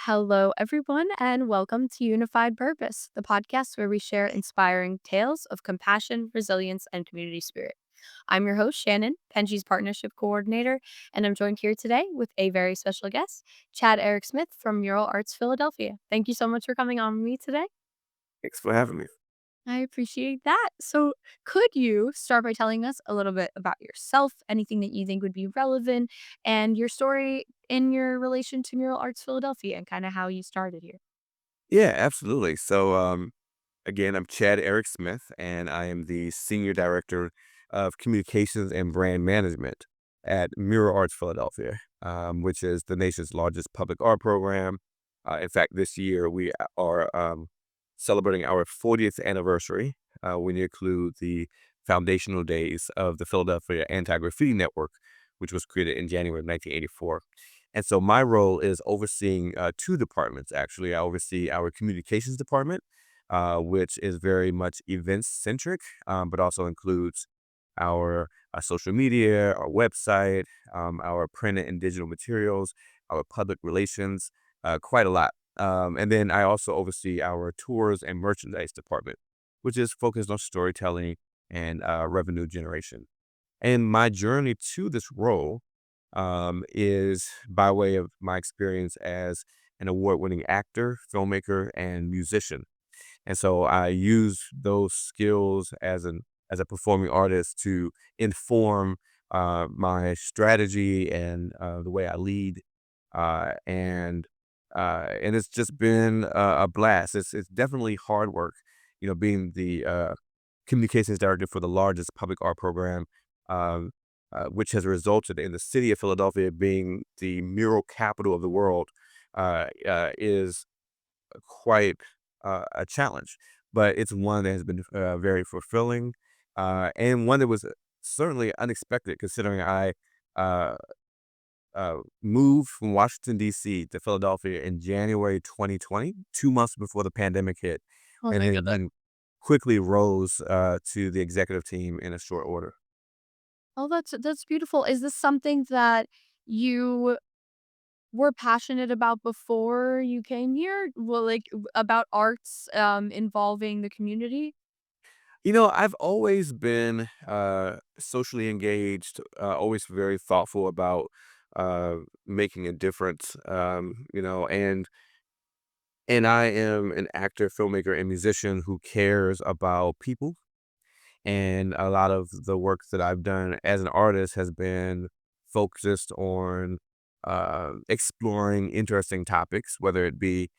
Hello, everyone, and welcome to Unified Purpose, the podcast where we share inspiring tales of compassion, resilience, and community spirit. I'm your host, Shannon, Penji's Partnership Coordinator, and I'm joined here today with a very special guest, Chad Eric Smith from Mural Arts Philadelphia. Thank you so much for coming on with me today. Thanks for having me. I appreciate that. So, could you start by telling us a little bit about yourself, anything that you think would be relevant, and your story in your relation to Mural Arts Philadelphia and kind of how you started here? Yeah, absolutely. Again, I'm Chad Eric Smith, and I am the Senior Director of Communications and Brand Management at Mural Arts Philadelphia, which is the nation's largest public art program. In fact, this year we are celebrating our 40th anniversary when you include the foundational days of the Philadelphia Anti-Graffiti Network, which was created in January of 1984. And so my role is overseeing two departments, actually. I oversee our communications department, which is very much events centric, but also includes our social media, our website, our print and digital materials, our public relations, quite a lot. And then I also oversee our tours and merchandise department, which is focused on storytelling and revenue generation. And my journey to this role is by way of my experience as an award-winning actor, filmmaker, and musician. And so I use those skills as a performing artist to inform my strategy and the way I lead. And it's just been a blast. It's definitely hard work, being the communications director for the largest public art program, um, which has resulted in the city of Philadelphia being the mural capital of the world, is quite a challenge. But it's one that has been very fulfilling, and one that was certainly unexpected considering I uh, moved from Washington, D.C. to Philadelphia in January 2020, 2 months before the pandemic hit, Oh and my then goodness. quickly rose to the executive team in a short order. Oh, that's beautiful. Is this something that you were passionate about before you came here? Well, like about arts involving the community? I've always been socially engaged, always very thoughtful about making a difference, and I am an actor, filmmaker, and musician who cares about people. And a lot of the work that I've done as an artist has been focused on exploring interesting topics, whether it be,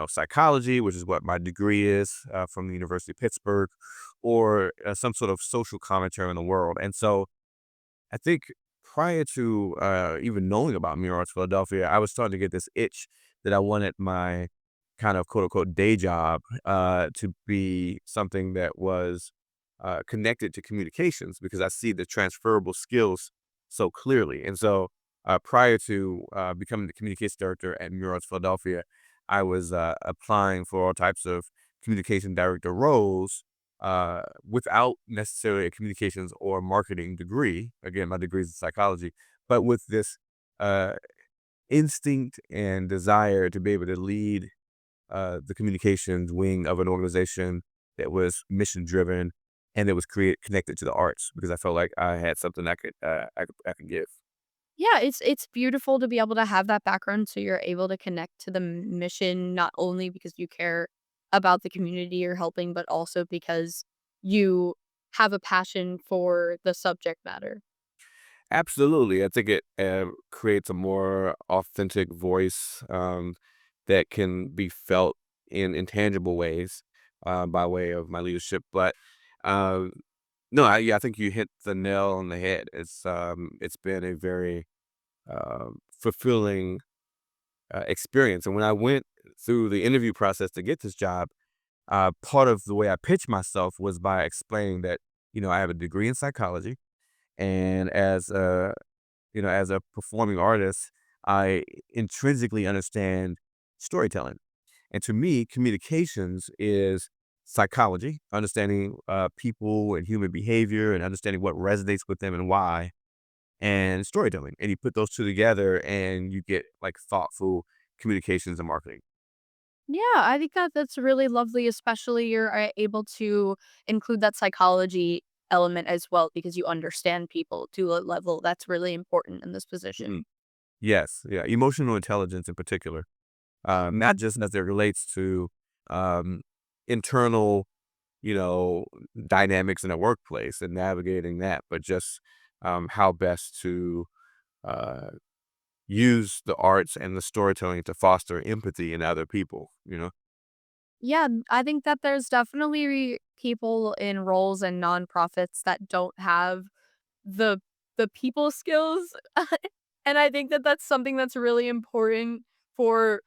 psychology, which is what my degree is from the University of Pittsburgh, or some sort of social commentary on the world. And so I think prior to even knowing about Mural Arts Philadelphia, I was starting to get this itch that I wanted my kind of quote unquote day job to be something that was connected to communications because I see the transferable skills so clearly. And so prior to becoming the communications director at Mural Arts Philadelphia, I was applying for all types of communication director roles without necessarily a communications or marketing degree. Again, my degree is in psychology, but with this uh, instinct and desire to be able to lead the communications wing of an organization that was mission driven and that was connected to the arts because I felt like I had something I could give. Yeah, it's beautiful to be able to have that background so you're able to connect to the mission not only because you care about the community you're helping, but also because you have a passion for the subject matter. Absolutely, I think it creates a more authentic voice that can be felt in intangible ways by way of my leadership. But um, no, yeah, I think you hit the nail on the head. It's been a very fulfilling experience. And when I went through the interview process to get this job, part of the way I pitched myself was by explaining that I have a degree in psychology, and as a performing artist, I intrinsically understand storytelling. And to me, communications is psychology, understanding people and human behavior and understanding what resonates with them and why, and storytelling. And you put those two together and you get like thoughtful, communications and marketing. Yeah, I think that that's really lovely, especially you're able to include that psychology element as well because you understand people to a level that's really important in this position. Mhm. Yes, yeah, emotional intelligence in particular, not just as it relates to um, internal, you know, dynamics in a workplace and navigating that, but just how best to uh, use the arts and the storytelling to foster empathy in other people, you know? Yeah, I think that there's definitely people in roles and nonprofits that don't have the people skills, and I think that that's something that's really important for,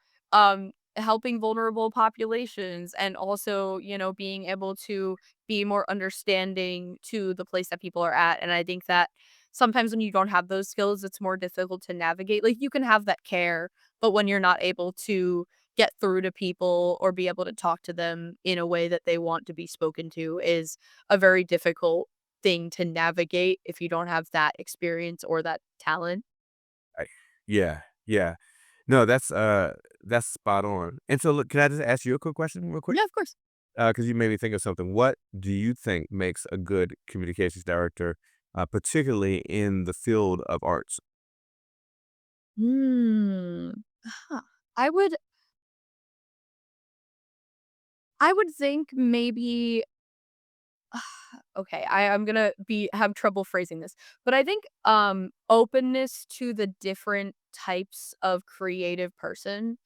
helping vulnerable populations and also, being able to be more understanding to the place that people are at, and I think that sometimes when you don't have those skills, it's more difficult to navigate. Like, you can have that care, but when you're not able to get through to people or be able to talk to them in a way that they want to be spoken to is a very difficult thing to navigate if you don't have that experience or that talent. I, yeah, yeah. No, that's spot on. And so, look, can I just ask you a quick question, real quick? Yeah, of course. Because you made me think of something. What do you think makes a good communications director, particularly in the field of arts? Hmm. Huh. I would I would think maybe okay, I'm gonna be have trouble phrasing this, but I think openness to the different types of creative person.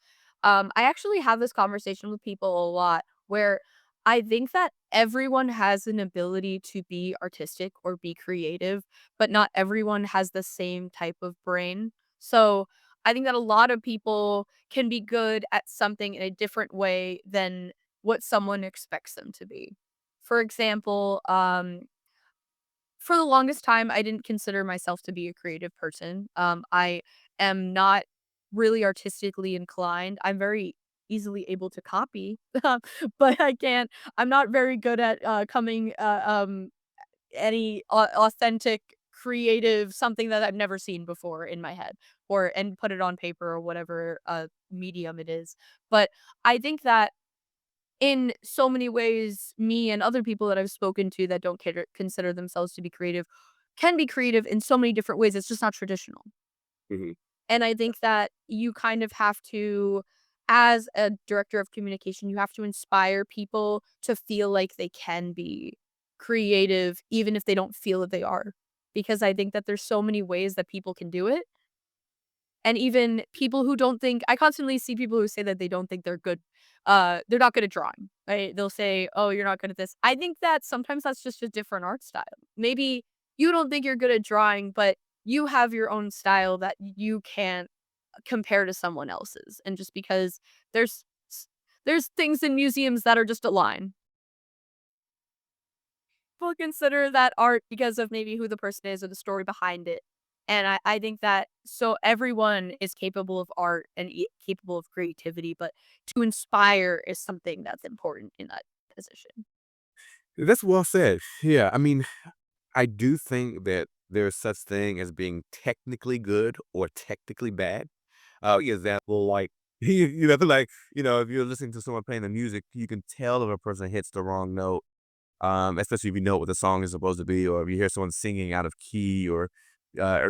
I actually have this conversation with people a lot where I think that everyone has an ability to be artistic or be creative, but not everyone has the same type of brain. So I think that a lot of people can be good at something in a different way than what someone expects them to be. For example, for the longest time, I didn't consider myself to be a creative person. I am not really artistically inclined. I'm very easily able to copy, but I'm not very good at coming any authentic, creative something that I've never seen before in my head or and put it on paper or whatever medium it is. But I think that in so many ways, me and other people that I've spoken to that don't consider themselves to be creative can be creative in so many different ways. It's just not traditional. Mhm. And I think that you kind of have to, as a director of communication, you have to inspire people to feel like they can be creative, even if they don't feel that they are. Because I think that there's so many ways that people can do it and even people who don't think I constantly see people who say that they don't think they're not good at drawing, right? They'll say, "Oh, you're not good at this." I think that sometimes that's just a different art style. Maybe you don't think you're good at drawing, but you have your own style that you can't compare to someone else's, and just because there's s there's things in museums that are just a line. People consider that art because of maybe who the person is or the story behind it. And I think that so everyone is capable of art and capable of creativity, but to inspire is something that's important in that position. That's well said. Yeah, I mean, I do think that there's such thing as being technically good or technically bad. Example, like if you're listening to someone playing the music, you can tell if a person hits the wrong note, especially if you know what the song is supposed to be, or if you hear someone singing out of key, or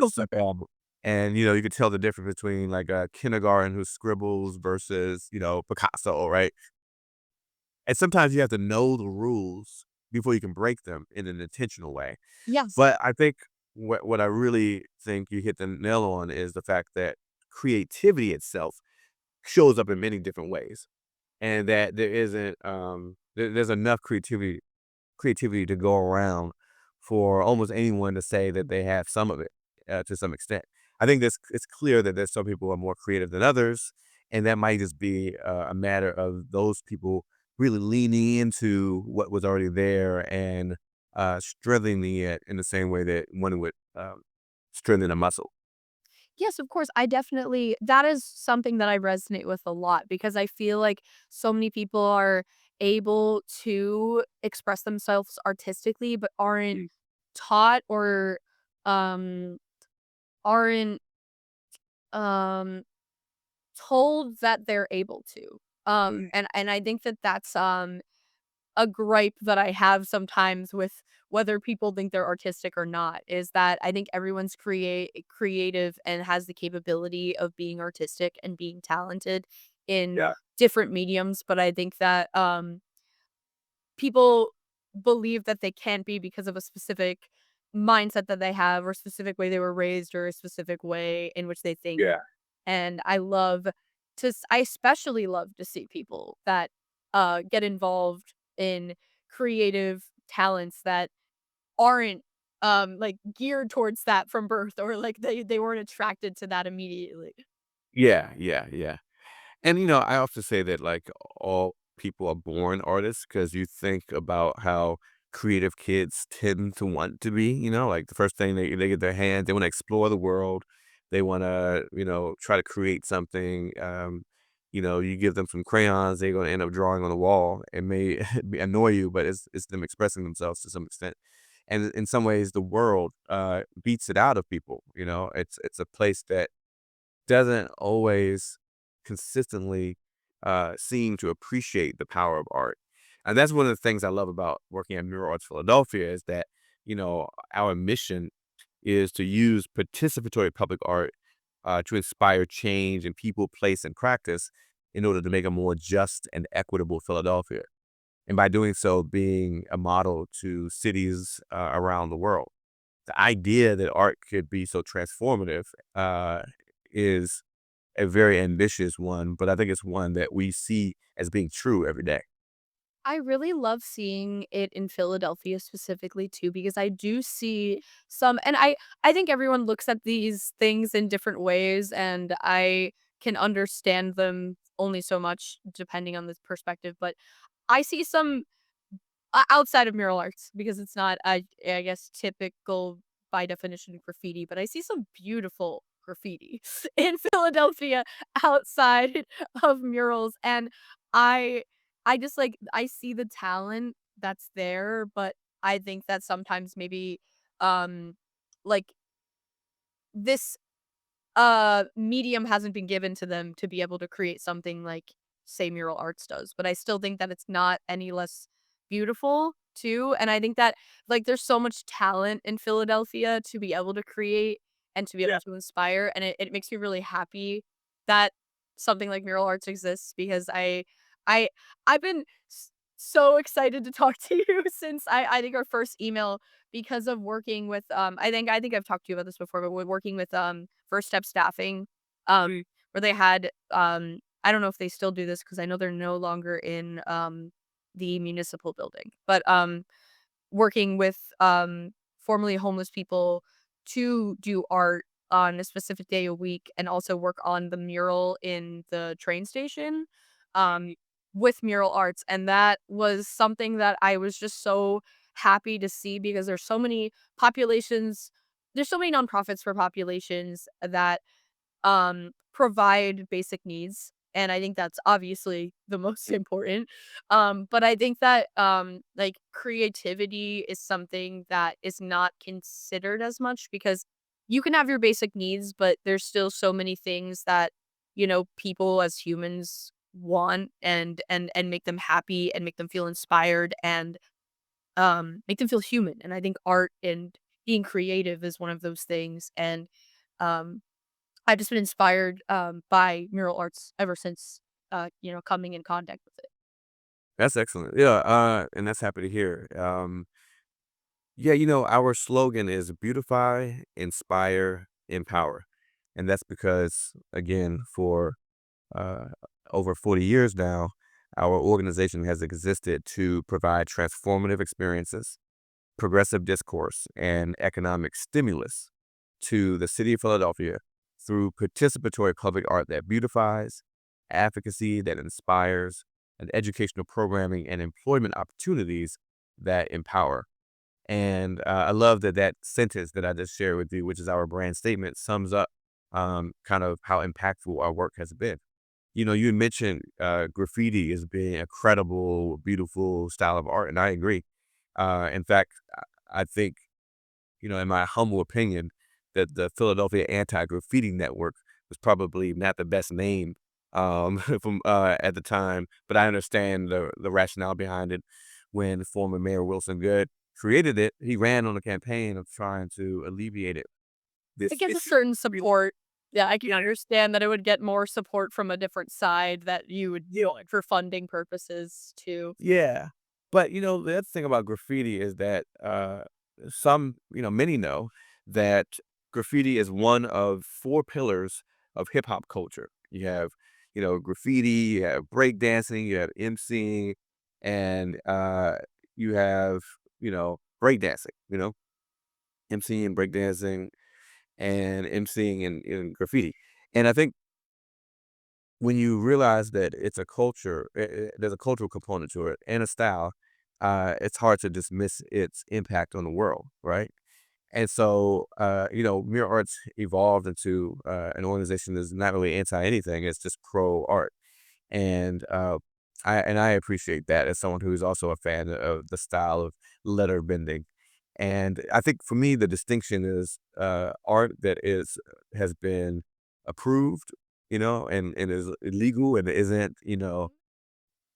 something. And you can tell the difference between like a kindergarten who scribbles versus Picasso, right? And sometimes you have to know the rules before you can break them in an intentional way. Yes. But I think what I really think you hit the nail on is the fact that creativity itself shows up in many different ways, and that there's enough creativity to go around for almost anyone to say that they have some of it, to some extent. I think this it's clear that there's some people who are more creative than others, and that might just be a matter of those people really leaning into what was already there and strengthening it in the same way that one would strengthen a muscle. Yes, of course. I definitely that is something that I resonate with a lot because I feel like so many people are able to express themselves artistically but aren't Mm. taught or um aren't um told that they're able to. And I think that that's a gripe that I have sometimes with whether people think they're artistic or not, is that I think everyone's creative and has the capability of being artistic and being talented in Yeah. different mediums, but I think that people believe that they can't be because of a specific mindset that they have or a specific way they were raised or a specific way in which they think. Yeah. And I especially love to see people that get involved in creative talents that aren't like geared towards that from birth, or like they weren't attracted to that immediately. Yeah, yeah, yeah. And, I often say that, like, all people are born artists because you think about how creative kids tend to want to be, like, the first thing they get their hands, they wanna explore the world. They wanna, try to create something. You give them some crayons, they're gonna end up drawing on the wall. It may annoy you, but it's them expressing themselves to some extent. And in some ways, the world, beats it out of people, It's a place that doesn't always consistently seem to appreciate the power of art. And that's one of the things I love about working at Mural Arts Philadelphia is that, our mission is to use participatory public art to inspire change in people, place, and practice in order to make a more just and equitable Philadelphia. And by doing so, being a model to cities around the world. The idea that art could be so transformative is a very ambitious one, but I think it's one that we see as being true every day. I really love seeing it in Philadelphia specifically too, because I do see some, and I think everyone looks at these things in different ways, and I can understand them only so much depending on the perspective, but I see some outside of mural arts, because it's not, I guess, typical by definition graffiti, but I see some beautiful graffiti in Philadelphia outside of murals, and I I just, like, I see the talent that's there, but I think that sometimes maybe, um, like, this medium hasn't been given to them to be able to create something like, say, mural arts does, but I still think that it's not any less beautiful too, and I think that, like, there's so much talent in Philadelphia to be able to create and to be able Yeah. to inspire, and it makes me really happy that something like mural arts exists, because I I've been so excited to talk to you since I think our first email, because of working with, I think I've talked to you about this before, but we're working with, First Step Staffing, where they had, I don't know if they still do this because I know they're no longer in, the municipal building, but, working with, formerly homeless people to do art on a specific day a week, and also work on the mural in the train station, um, with mural arts, and that was something that I was just so happy to see, because there's so many nonprofits for populations that provide basic needs, and I think that's obviously the most important. But I think that, like, creativity is something that is not considered as much, because you can have your basic needs, but there's still so many things that, people as humans want, and make them happy and make them feel inspired, and make them feel human. And I think art and being creative is one of those things, and um I've just been inspired, by mural arts ever since, coming in contact with it. That's excellent. Yeah, and that's happy to hear. Yeah, our slogan is beautify, inspire, empower. And that's because, again, for uh, over 40 years now, our organization has existed to provide transformative experiences, progressive discourse, and economic stimulus to the city of Philadelphia through participatory public art that beautifies, advocacy that inspires, and educational programming and employment opportunities that empower. And I love that that sentence that I just shared with you, which is our brand statement, sums up kind of how impactful our work has been. You had mentioned graffiti as being a credible, beautiful style of art, and I agree. In fact, I think, in my humble opinion, that the Philadelphia Anti-Graffiti Network was probably not the best name from at the time, but I understand the rationale behind it. When former Mayor Wilson Good created it, he ran on a campaign of trying to alleviate It this gets a issue. certain support. Yeah, I can understand that it would get more support from a different side that you would like for funding purposes too. Yeah. But, the other thing about graffiti is that, many know that graffiti is one of 4 pillars of hip hop culture. You have, graffiti, you have breakdancing, you have MCing, and, you have, breakdancing, MCing and breakdancing and MCing and graffiti. And I think when you realize that it's a culture, there's a cultural component to it and a style, it's hard to dismiss its impact on the world, right? And so, Mirror Arts evolved into an organization that's not really anti anything; it's just pro art, and I appreciate that as someone who's also a fan of the style of letter bending. And I think for me, the distinction is art that is has been approved, and is legal and isn't, it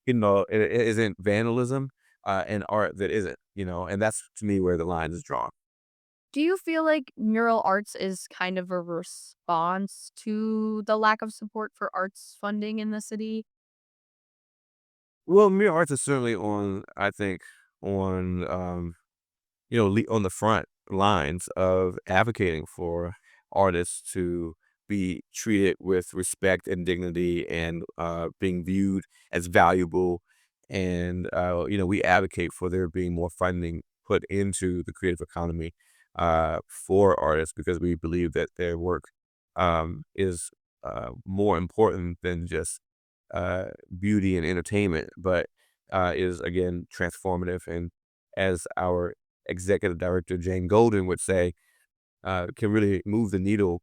isn't vandalism, and art that isn't, and that's to me where the line is drawn. Do you feel like mural arts is kind of a response to the lack of support for arts funding in the city? Well, mirror arts is certainly on, I think, on on the front lines of advocating for artists to be treated with respect and dignity and being viewed as valuable. And, we advocate for there being more funding put into the creative economy for artists because we believe that their work is more important than just beauty and entertainment, but is, again, transformative. And as our executive director, Jane Golden, would say, can really move the needle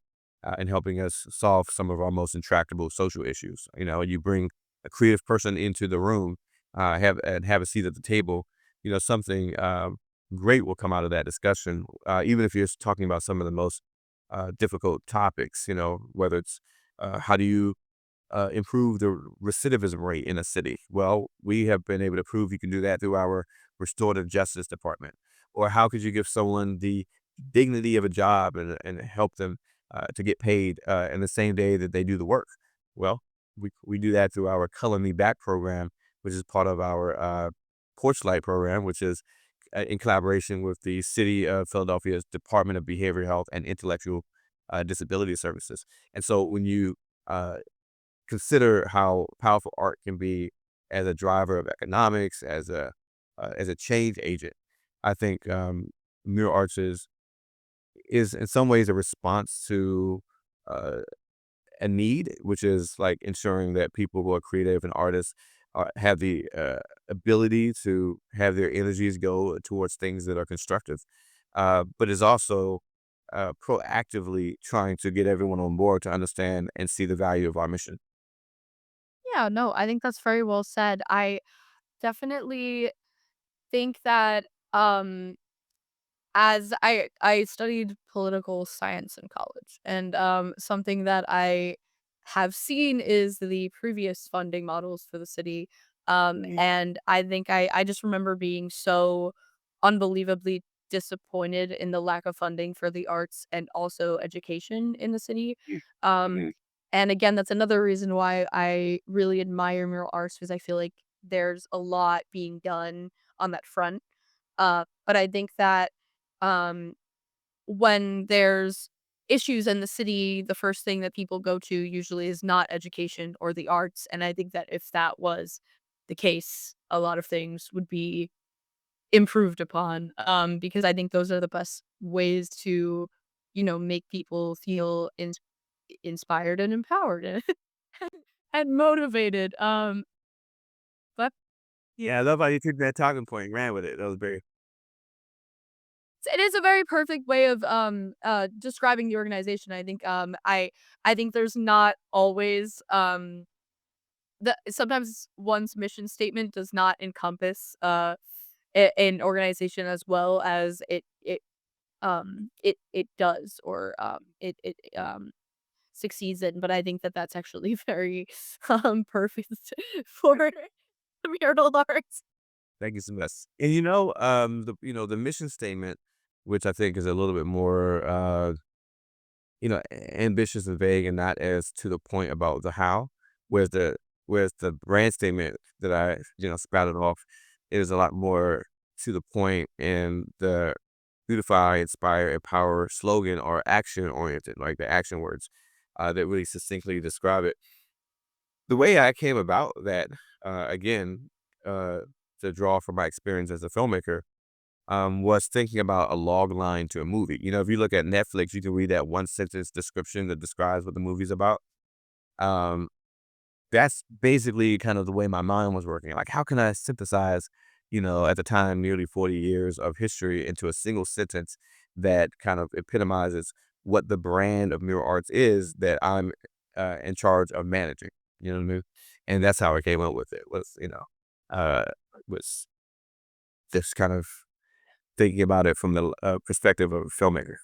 in helping us solve some of our most intractable social issues. You bring a creative person into the room, have a seat at the table. Something great will come out of that discussion, even if you're talking about some of the most difficult topics. Whether it's how do you improve the recidivism rate in a city? Well, we have been able to prove you can do that through our restorative justice department. Or how could you give someone the dignity of a job and help them to get paid in the same day that they do the work? Well, we do that through our Color Me Back program, which is part of our Porch Light program, which is in collaboration with the City of Philadelphia's Department of Behavioral Health and Intellectual Disability Services. And so when you uh, consider how powerful art can be as a driver of economics, as a change agent. I think mural arts is in some ways a response to uh, a need, which is like ensuring that people who are creative and artists have the ability to have their energies go towards things that are constructive, but is also proactively trying to get everyone on board to understand and see the value of our mission. Yeah, no, I think that's very well said. I definitely think that um as I studied political science in college, and something that I have seen is the previous funding models for the city. And I think I just remember being so unbelievably disappointed in the lack of funding for the arts and also education in the city. Um and again, that's another reason why I really admire mural arts, because I feel like there's a lot being done on that front. But I think that um, when there's issues in the city, the first thing that people go to usually is not education or the arts. And I think that if that was the case, a lot of things would be improved upon. Because I think those are the best ways to, make people feel inspired and empowered and motivated. But Yeah, I love how you took that talking point and ran with it. That was very it is a very perfect way of describing the organization. I think I think there's not always sometimes one's mission statement does not encompass an organization as well as it does, or it succeeds in, but I think that that's actually very perfect for mural arts. Thank you so much. And the mission statement, which I think is a little bit more ambitious and vague and not as to the point about the how, whereas the whereas the brand statement that I, spouted off is a lot more to the point, and the beautify, inspire, empower slogan are action oriented, like the action words that really succinctly describe it. The way I came about that, again, uh, to draw from my experience as a filmmaker, was thinking about a log line to a movie. If you look at Netflix, you can read that one sentence description that describes what the movie's about. Um, that's basically kind of the way my mind was working. Like, how can I synthesize, at the time, nearly 40 years of history into a single sentence that kind of epitomizes what the brand of Mural Arts is that I'm in charge of managing? You know what I mean? And that's how I came up with it. Uh, was just kind of thinking about it from the perspective of a filmmaker.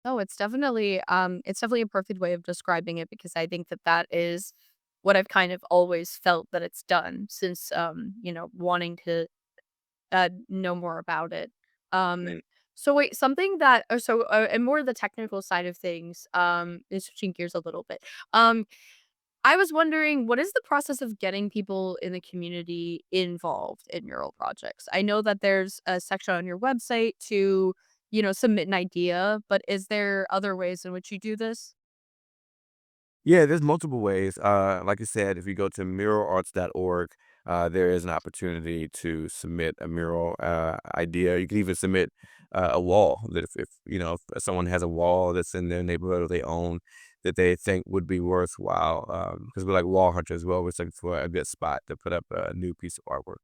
No, it's definitely a perfect way of describing it because I think that that is what I've kind of always felt that it's done since, wanting to, know more about it. Um, Right. so wait, something that and more the technical side of things, is switching gears a little bit. Um, I was wondering, what is the process of getting people in the community involved in mural projects? I know that there's a section on your website to, submit an idea, but is there other ways in which you do this? Yeah, there's multiple ways. Like I said, if you go to muralarts.org, there is an opportunity to submit a mural idea. You can even submit a wall that if someone has a wall that's in their neighborhood or they own that they think would be worthwhile, because we're like wall hunters. We're always looking for a good spot to put up a new piece of artwork.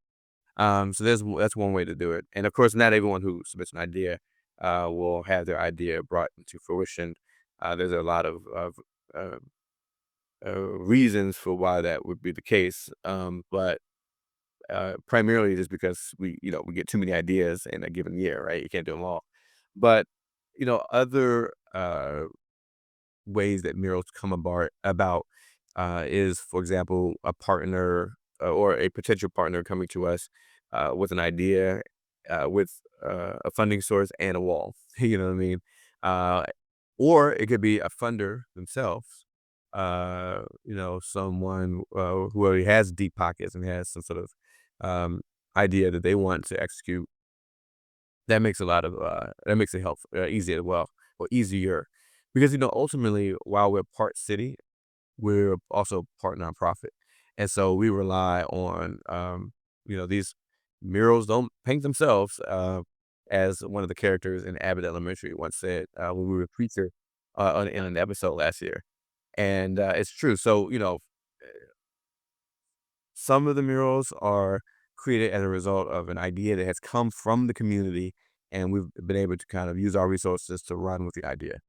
So that's one way to do it. And of course, not everyone who submits an idea will have their idea brought into fruition. There's a lot of uh, reasons for why that would be the case. But primarily just because we get too many ideas in a given year, right? You can't do them all. But other ways that murals come about is, for example, a partner or a potential partner coming to us with an idea, with a funding source and a wall. You know what I mean? Uh, or it could be a funder themselves, someone who already has deep pockets and has some sort of um, idea that they want to execute. That makes it help easy as well, or easier, because ultimately, while we're part city, we're also part nonprofit, and so we rely on these murals don't paint themselves, as one of the characters in Abbott Elementary once said when we were preacher in an episode last year, and it's true. So some of the murals are created as a result of an idea that has come from the community, and we've been able to kind of use our resources to run with the idea.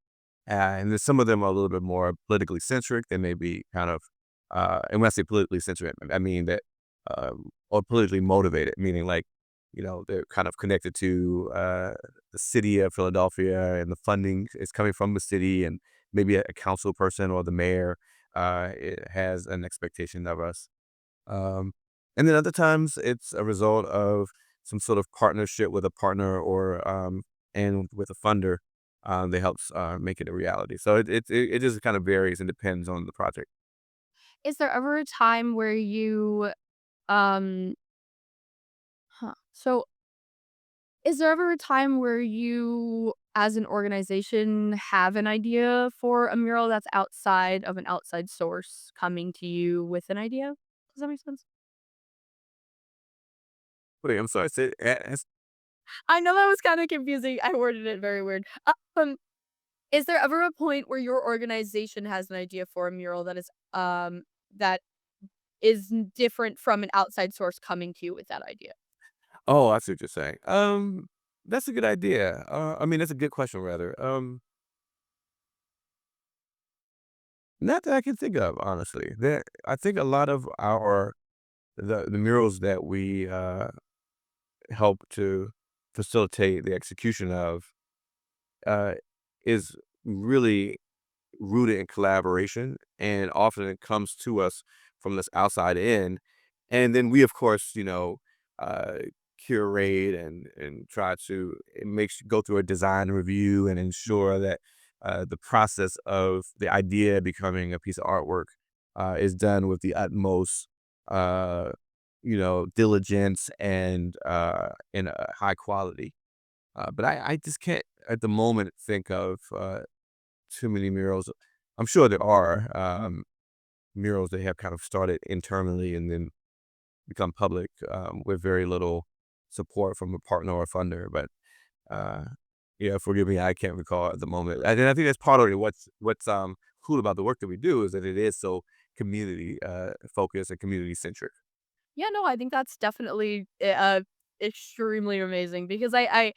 And then some of them are a little bit more politically centric. They may be kind of, and when I say politically centric, I mean that, or politically motivated, meaning like, they're kind of connected to the city of Philadelphia, and the funding is coming from the city, and maybe a council person or the mayor it has an expectation of us. Um, and then other times it's a result of some sort of partnership with a partner or and with a funder that helps make it a reality. So it just kind of varies and depends on the project. Is there ever a time where you, um, so is there ever a time where you, as an organization, have an idea for a mural that's outside of an outside source coming to you with an idea? Does that make sense? Wait, I'm sorry. I know that was kinda confusing. I worded it very weird. Um, is there ever a point where your organization has an idea for a mural that is different from an outside source coming to you with that idea? Oh, I see what you're saying. That's a good idea. I mean, that's a good question, rather. Not that I can think of, honestly. I think a lot of the murals that we help to facilitate the execution of uh, is really rooted in collaboration, and often it comes to us from this outside in. And then we, of course, uh, curate and try to go through a design review and ensure that the process of the idea becoming a piece of artwork is done with the utmost, uh, diligence and high quality. But I just can't at the moment think of too many murals. I'm sure there are murals that have kind of started internally and then become public with very little support from a partner or funder. But uh, yeah, forgive me, I can't recall at the moment. And I think that's part of it. What's cool about the work that we do is that it is so community focused and community centric. Yeah, no, I think that's definitely extremely amazing because I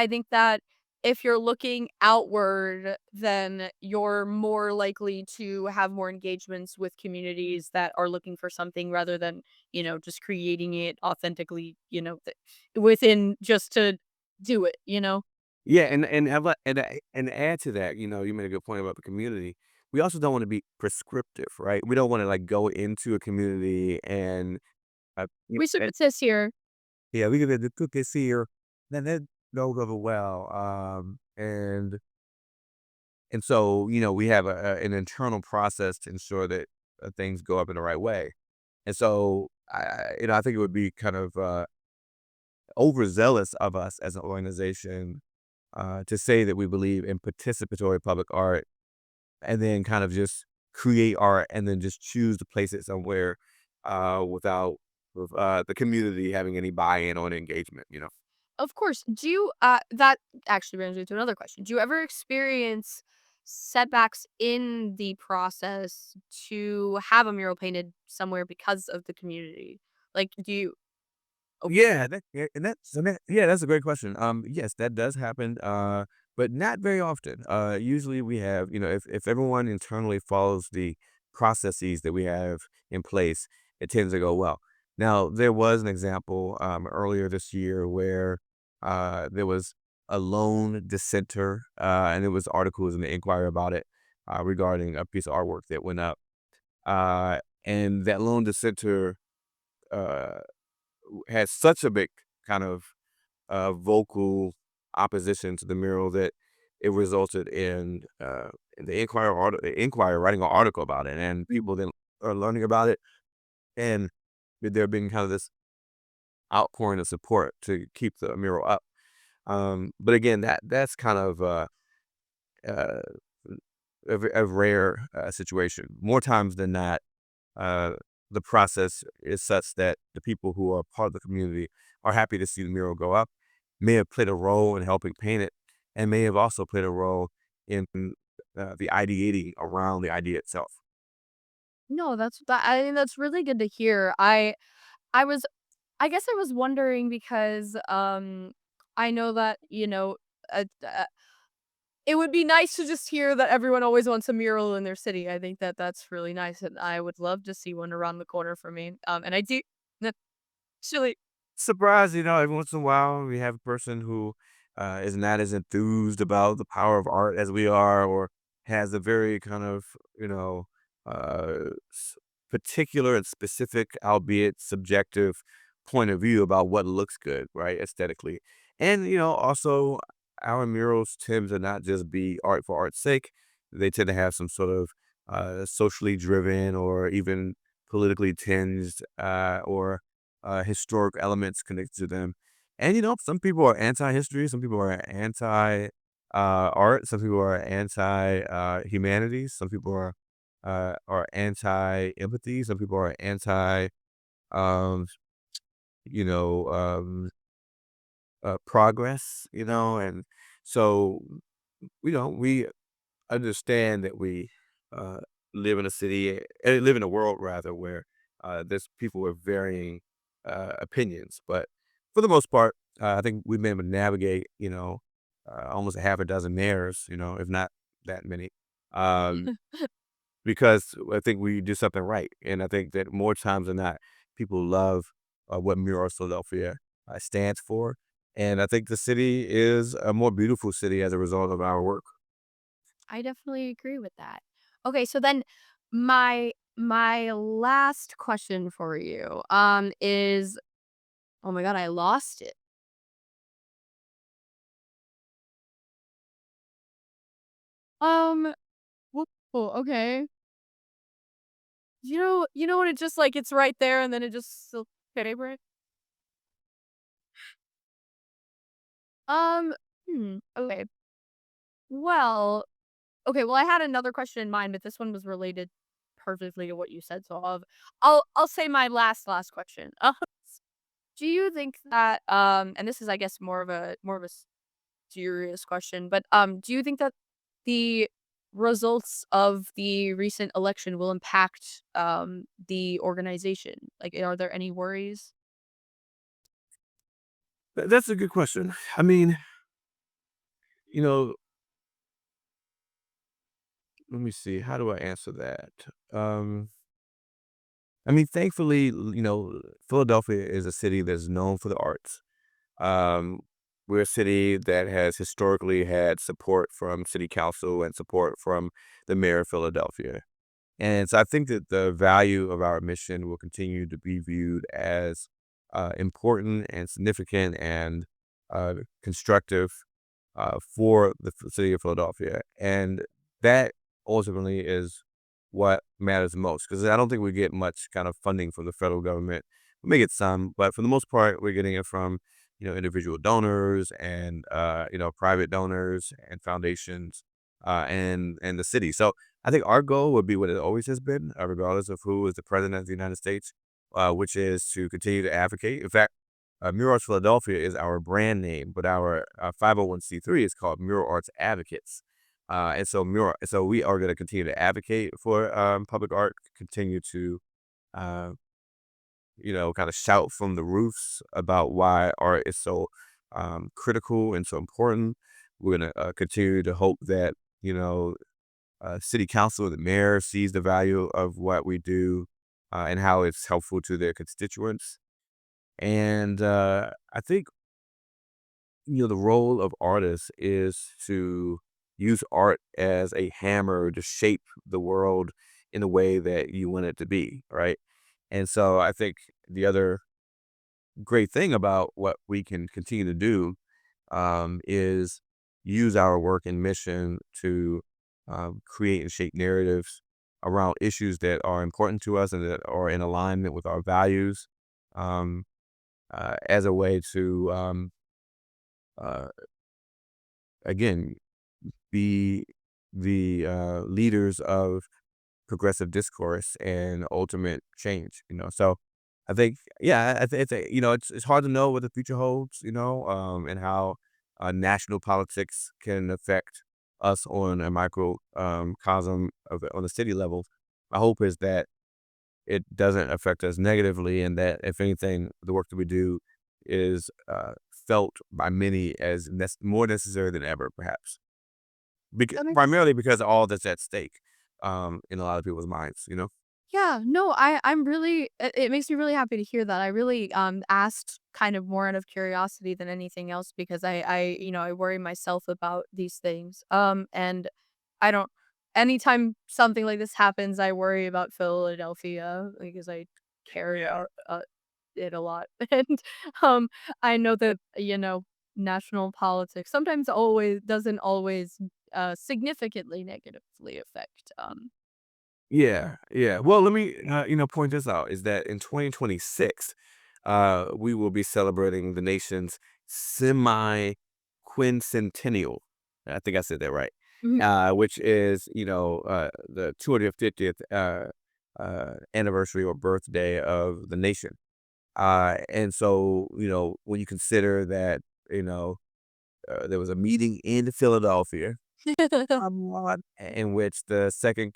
think that if you're looking outward, then you're more likely to have more engagements with communities that are looking for something rather than, just creating it authentically, within just to do it, you know? Yeah, and add to that, you made a good point about the community. We also don't want to be prescriptive, right? We don't want to like go into a community and We should says here. yeah, we can the cookies here, then that goes over well. And so we have an internal process to ensure that things go up in the right way. And so I think it would be kind of overzealous of us as an organization to say that we believe in participatory public art and then kind of just create art and then just choose to place it somewhere without the community having any buy-in or engagement. Of course. Do you that actually brings me to another question. Do you ever experience setbacks in the process to have a mural painted somewhere because of the community? Like, do you oh, Yeah, that's a great question. Yes, that does happen, but not very often. Usually we have, if everyone internally follows the processes that we have in place, it tends to go well. Now, there was an example earlier this year where there was a lone dissenter, and there was articles in the Inquirer about it regarding a piece of artwork that went up, and that lone dissenter. Uh, had such a big kind of vocal opposition to the mural that it resulted in the Inquirer writing an article about it, and people then are learning about it, and there being kind of this outpouring of support to keep the mural up. But again, that's kind of uh, a rare situation. More times than not, uh, the process is such that the people who are part of the community are happy to see the mural go up, may have played a role in helping paint it, and may have also played a role in the ideating around the idea itself. no, I mean that's really good to hear. I was I guess I was wondering because I know that, it would be nice to just hear that everyone always wants a mural in their city. I think that that's really nice, and I would love to see one around the corner for me. And I do actually. Surprise, every once in a while we have a person who is not as enthused about the power of art as we are, or has a very kind of, you know, particular and specific, albeit subjective, point of view about what looks good, right, aesthetically. And, also our murals tend to not just be art for art's sake, they tend to have some sort of socially driven or even politically tinged or historic elements connected to them. And some people are anti-history, some people are anti art, some people are anti humanities, some people are anti empathy, some people are anti um, you know progress. And so we understand that we uh, live in a city, live in a world rather, where there's people with varying opinions. But for the most part, I think we've been able to navigate, almost a half a dozen mayors, if not that many, um, because I think we do something right. And I think that more times than not, people love what Mural Philadelphia stands for. And I think the city is a more beautiful city as a result of our work. I definitely agree with that. Okay, so then my last question for you is oh my god, I lost it. Um okay. You know when it just like it's right there and then it just still favorite? Um okay. Well, okay, well I had another question in mind, but this one was related perfectly to what you said, so I'll say my last question. Do you think that and this is I guess more of a serious question, but do you think that the results of the recent election will impact the organization? Like are there any worries? That's a good question. I mean, you know, let me see. How do I answer that? Um, I mean, thankfully, Philadelphia is a city that's known for the arts. Um, we're a city that has historically had support from city council and support from the mayor of Philadelphia. And so I think that the value of our mission will continue to be viewed as important and significant and constructive for the city of Philadelphia. And that ultimately is what matters most because I don't think we get much kind of funding from the federal government. We may get some, but for the most part, we're getting it from individual donors and private donors and foundations and the city. So I think our goal would be what it always has been, regardless of who is the president of the United States, which is to continue to advocate. In fact, Mural Arts Philadelphia is our brand name, but our 501(c)(3) is called Mural Arts Advocates. So we are going to continue to advocate for public art, continue to, uh, kind of shout from the roofs about why art is so critical and so important. We're going to continue to hope that, you know, city council, the mayor sees the value of what we do and how it's helpful to their constituents. And I think the role of artists is to use art as a hammer to shape the world in the way that you want it to be, right? And so I think the other great thing about what we can continue to do is use our work and mission to create and shape narratives around issues that are important to us and that are in alignment with our values um, as a way to, uh, again, be the leaders of progressive discourse and ultimate change. So I think, yeah, it's hard to know what the future holds, and how national politics can affect us on a micro cosm on the city level. My hope is that it doesn't affect us negatively, and that if anything, the work that we do is felt by many as more necessary than ever, perhaps. That makes Primarily because of all that's at stake, in a lot of people's minds. Yeah, no, I'm really it makes me really happy to hear that. I really asked kind of more out of curiosity than anything else because I worry myself about these things. And I don't anytime something like this happens, I worry about Philadelphia because I care about it a lot. And um I know that national politics sometimes always doesn't always significantly negatively affect Yeah, yeah. Well, let me, point this out is that in 2026, we will be celebrating the nation's semi-quincentennial. I think I said that right. Mhm. Which is, the 250th anniversary or birthday of the nation. And so, when you consider that, you know, there was a meeting in Philadelphia in which the Second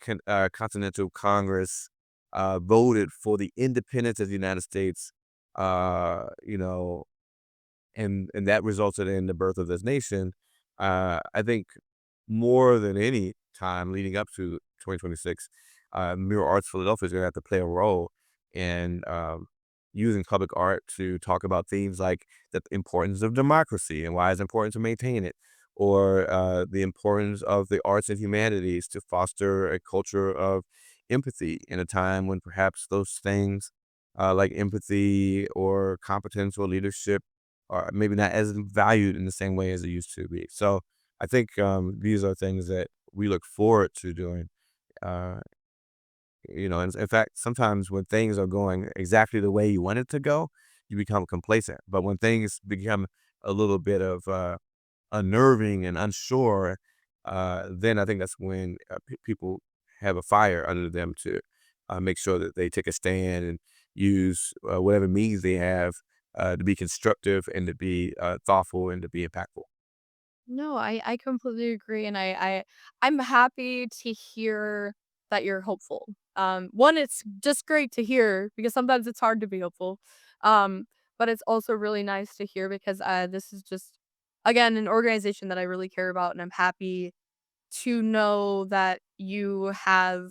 Continental Congress voted for the independence of the United States, you know, and that resulted in the birth of this nation. I think more than any time leading up to 2026, Mural Arts Philadelphia is going to have to play a role in using public art to talk about themes like the importance of democracy and why it's important to maintain it, or the importance of the arts and humanities to foster a culture of empathy in a time when perhaps those things like empathy or competence or leadership are maybe not as valued in the same way as it used to be. So I think these are things that we look forward to doing. Uh, in fact, sometimes when things are going exactly the way you want it to go, you become complacent. But when things become a little bit of unnerving and unsure, then I think that's when people have a fire under them to make sure that they take a stand and use whatever means they have to be constructive and to be thoughtful and to be impactful. No, I completely agree, and I'm happy to hear that you're hopeful. One, it's just great to hear because sometimes it's hard to be hopeful. Um, but it's also really nice to hear because this is just again an organization that I really care about, and I'm happy to know that you have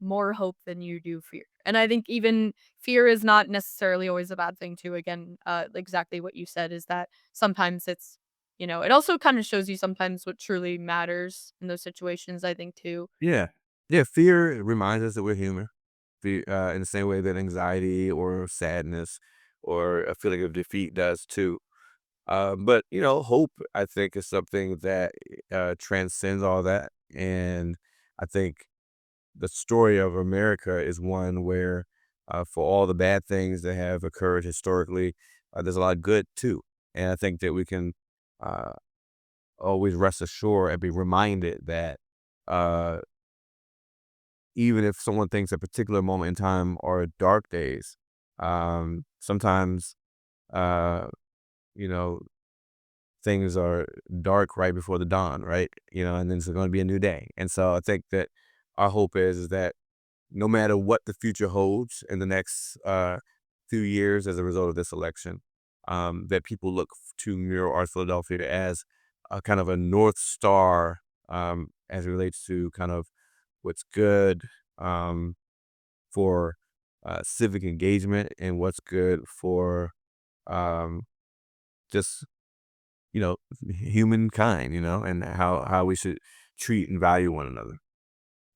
more hope than you do fear. And I think even fear is not necessarily always a bad thing too. Again, exactly what you said is that sometimes it's, it also kind of shows you sometimes what truly matters in those situations, I think too. Yeah. Yeah. Fear reminds us that we're human. In the same way that anxiety or sadness or a feeling of defeat does too. But hope I think is something that transcends all that, and I think the story of America is one where, for all the bad things that have occurred historically, there's a lot of good too, and I think that we can uh, always rest assured and be reminded that. Uh, Even if someone thinks a particular moment in time are dark days, sometimes, uh, you know, things are dark right before the dawn, right? And then it's going to be a new day. And so I think that our hope is that no matter what the future holds in the next few years as a result of this election, that people look to Mural Arts Philadelphia as a kind of a North Star as it relates to kind of what's good, um, for civic engagement and what's good for um, just you know humankind, and how we should treat and value one another.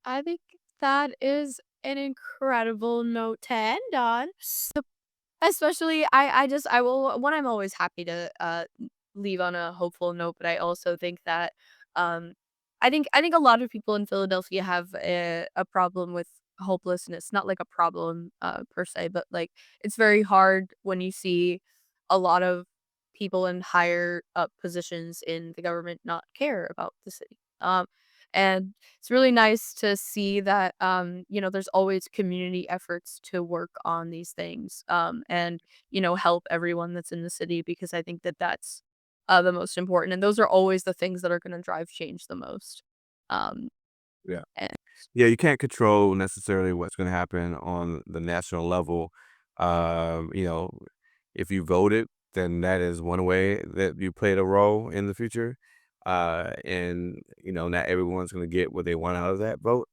I think that is an incredible note to end on. Especially, I will one, I'm always happy to, leave on a hopeful note, but I also think that, um, I think a lot of people in Philadelphia have a problem with hopelessness, not like a problem, per se, but, like, it's very hard when you see a lot of people in higher up positions in the government not care about the city, and it's really nice to see that there's always community efforts to work on these things and help everyone that's in the city because I think that that's the most important and those are always the things that are going to drive change the most. um Yeah. and Yeah, you can't control necessarily what's gonna happen on the national level. Um, you know, if you voted, then that is one way that you played a role in the future. And not everyone's gonna get what they want out of that vote.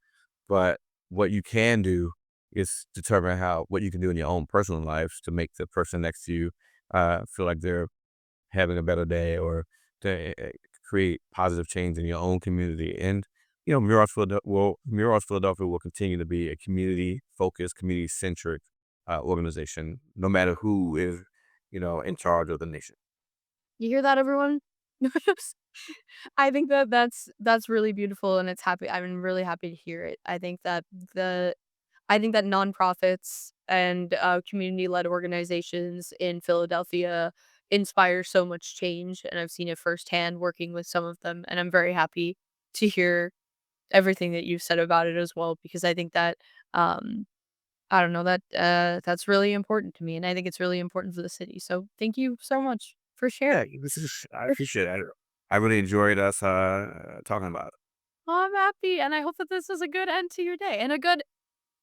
But what you can do is determine what you can do in your own personal lives to make the person next to you feel like they're having a better day or to create positive change in your own community. And Mural Arts Philadelphia will continue to be a community focused, community centric organization, no matter who is in charge of the nation. you hear that, everyone? I think that that's really beautiful and I'm really happy to hear it. The I think that nonprofits and, community-led organizations in Philadelphia inspire so much change, and I've seen it firsthand working with some of them, and I'm very happy to hear everything that you've said about it as well, because I think that, I don't know, that's really important to me, and I think it's really important for the city, so thank you so much for sharing. Yeah, I appreciate it. I really enjoyed us talking about Well, I'm happy, and I hope that this is a good end to your day, and a good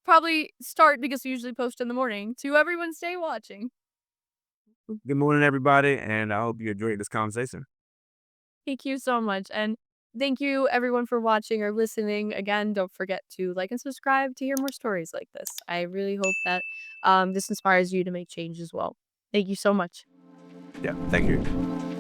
probably start because we usually post in the morning, to everyone stay watching. it. Good morning, everybody, and I hope you enjoyed this conversation. Thank you so much, and thank you everyone for watching or listening. Again, don't forget to like and subscribe to hear more stories like this. I really hope that, this inspires you to make change as well. Thank you so much. Yeah, thank you.